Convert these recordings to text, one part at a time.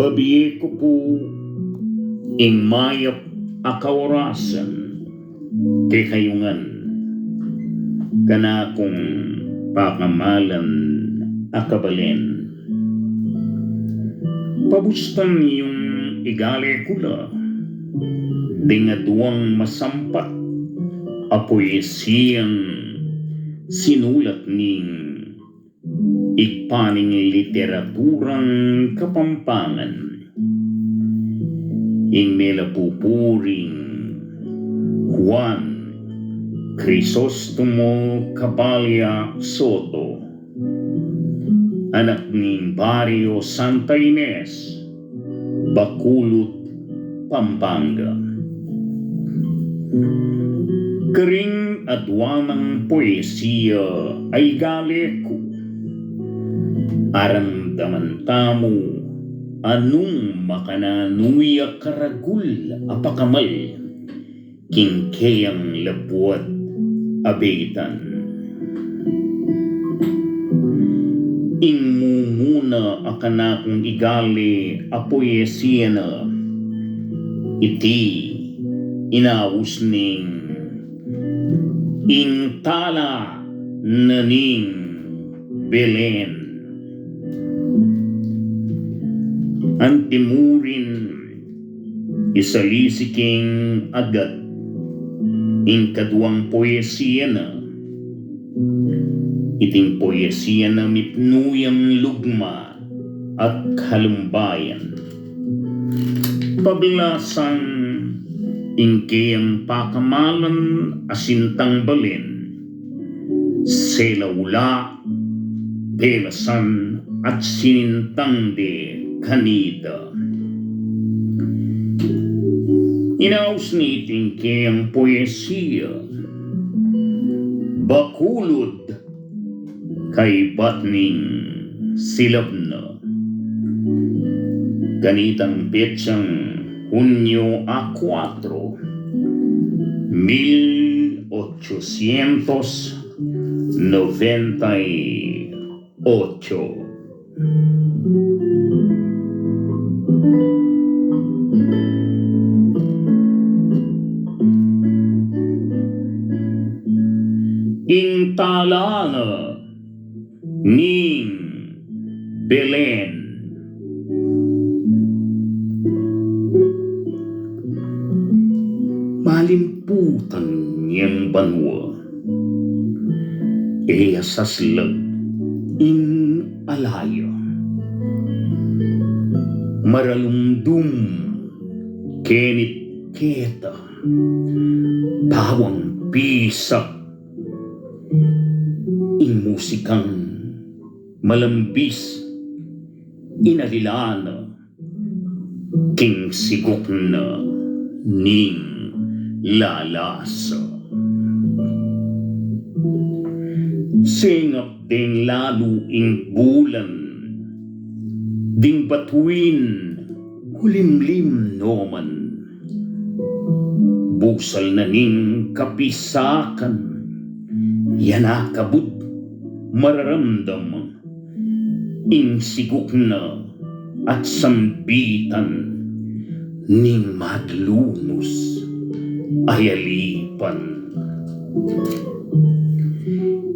Babiye ko po ing mayap akaorasan kay kayungan kana kong pakamalan akabalen. Pabustan yung igale kula di nga duwang masampat a poesiyang sinulat ning igpaning literaturang kapampangan ing melapupuring Juan Crisostomo Cabalya Soto, anak ning Barrio Santa Ines, Bacolod, Pampanga. Kering adwanang poesiya ay gali ko, aramdaman tamo anong makananuya karagul apakamal kingkayang labuat abetan. Ingmumuna akanakong igali a poesiya na iti inaus ning intala na ning Belen. Antimurin isalisiking agad in kaduang poesiya na iting poesiya na mipnuyang lugma at halumbayan. Paglasang ingkayang pakamalan asintang balin, selaula, belasan at sinintang de kanida. Inaus ni tingkayang poesiya, Bacolod kay batning silab na. Ganitang petsang Hunyo a 4, 1898. Intalana ning Belen. Malimputan niyang banwa, saslag in alaya. Maralumdum kenit keta, bawang pisak in musikang malambis inalilana king sigok na ning lalasa. Singap ding lalo ing bulan, ding batuin hulimlim noman, busal na ning kapisakan, yanakabud mararamdam ing sigok na at sambitan ning madlunos ayalipan.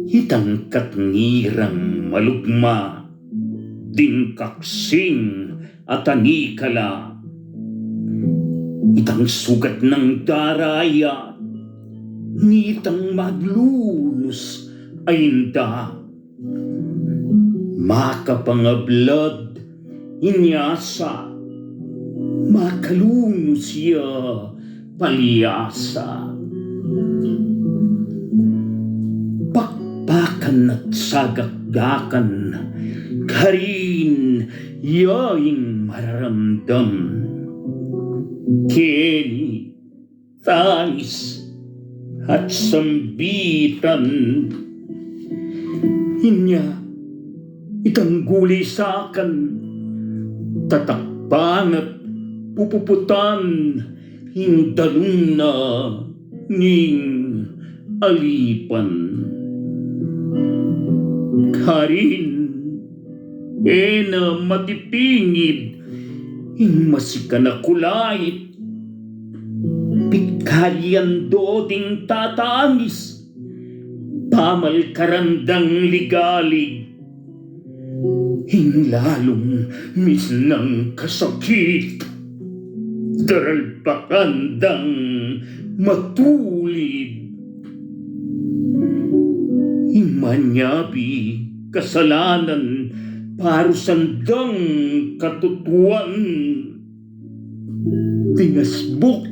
Itang katngirang malugma din kaksing at anikala, itang sugat ng daraya nitang madlunos ayinda, makapangablad inyasa, makalunos ya paliyasa. Bakbakan at sagakgakan, karin yaing mararamdam, kini tangis at sambitan, inya itang gulisakan, tatakpan at pupuputan, hindalun na ning alipan. Karin, na matipingid, Hingmasika na kulay, pikalian doding tatangis, pamal karandang ligalig, hinglalong misnang kasakit, daral pakandang matulid, himanyabi kasalanan, parusandang katutuan, tingasbuk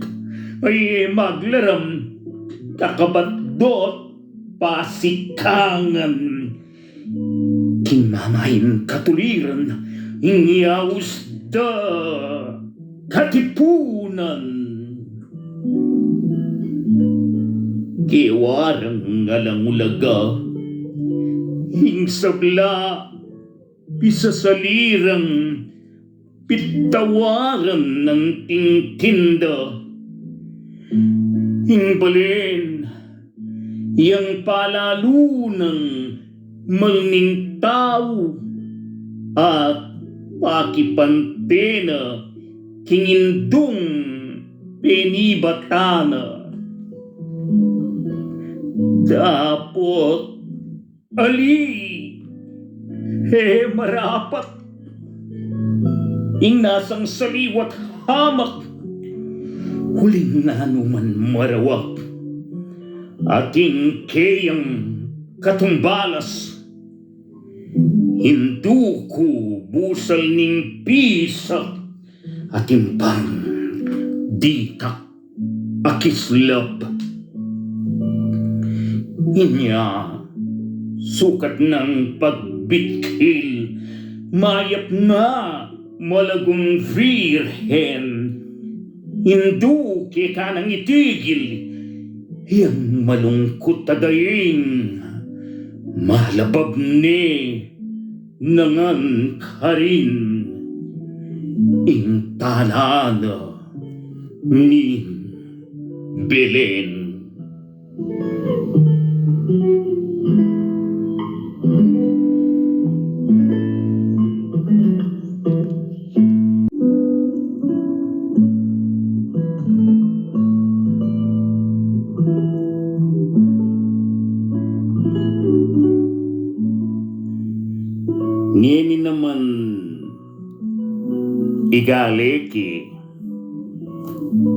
ay maglaram, kakabatdot pasikangan, kimamain katuliran, ingyaus da katipunan, kiwarang alangulaga, hingsabla pisasalirang, pitawaran ng tingtinda, hingbalin yang palalunang malning tao at pakipantena kingindong penibatana, dapot ali marapat ing nasang saliwat hamak, huling nanuman marawak, ating kayang katumbalas, hinduko busal ning pisa, ating pang ditak akislap, inya sukat ng pagbitkil, mayap na malagong virhen, hindu ka nang itigil, yang malungkot tadaying, malabab ni nangan karin, intalana ni Belen. Ngini naman igaleki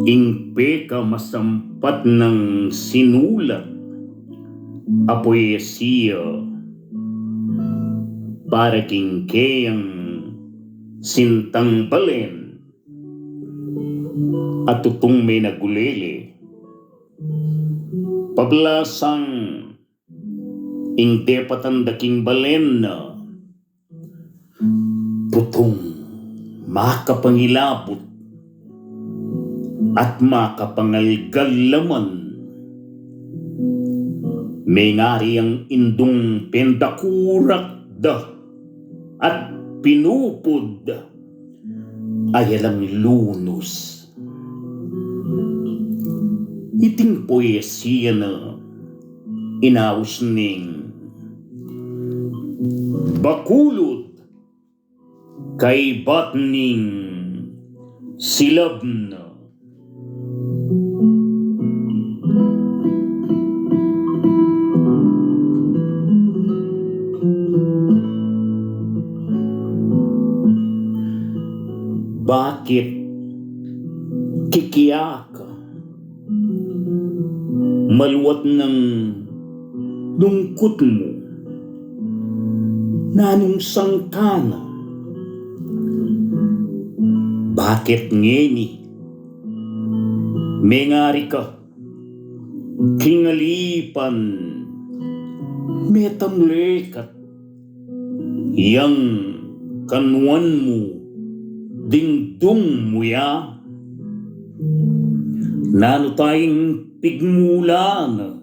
ingpe ka masampat ng sinulat a poesiya para king kayang sintang balen at tutong may nagulele pablasang ingte patandaking balen na putong makapangilabot at makapangalgalaman, may ngari ang indong pendakurak da at pinupod ayalang lunos. Iting poesiya na inaus ning bakulot kay batning silab na. Bakit kikiyak maluwat ng lungkot mo, nanong sangkana? Bakit ngeni mengari ka kingalipan metamlekat yang kanuan mo dingdong mo ya? Nano tayong pigmulan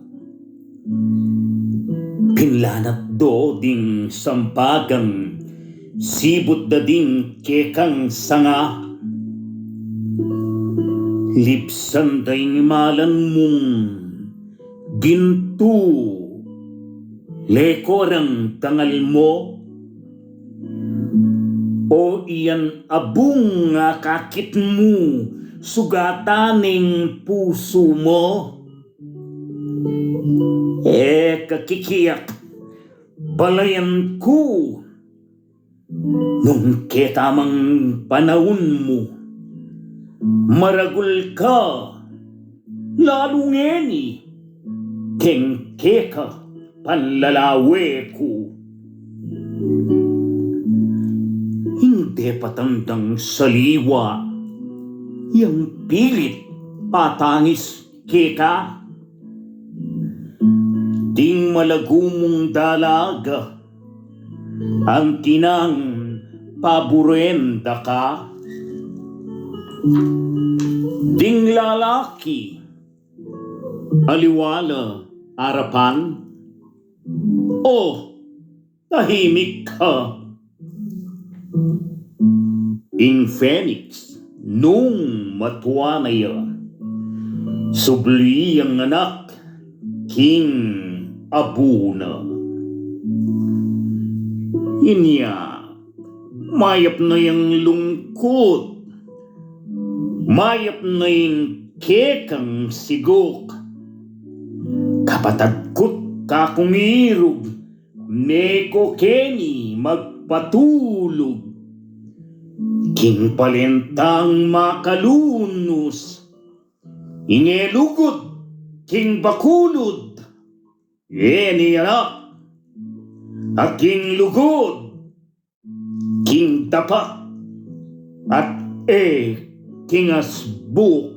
pinlanat do ding sampagang sibot da ding kekang sanga lipsan dayng malan mong ginto lekorang tangal mo O iyan abung nga kakit mo, sugataning puso mo. Kakikiyak, balayan ko, nung ketamang panahon mo, maragul ka, lalungeni, kengkeka, panlalawe ko. Hindi patandang saliwa, yang pilit patangis keka. Ding malagumong dalaga, ang tinang paborenda ka. Ding lalaki, aliwala arapan, o tahimik ka. In Phoenix, nung matuanaya, subli ang anak, King Abuna. Inya, mayap na yung lungkot, mayap na yung kekang sigok, kapatagkot kakumirog, neko keni magpatulog, king palentang makalunus, ingelugod, king bakulod, niya at king lugod, king tapat, at king asbuk.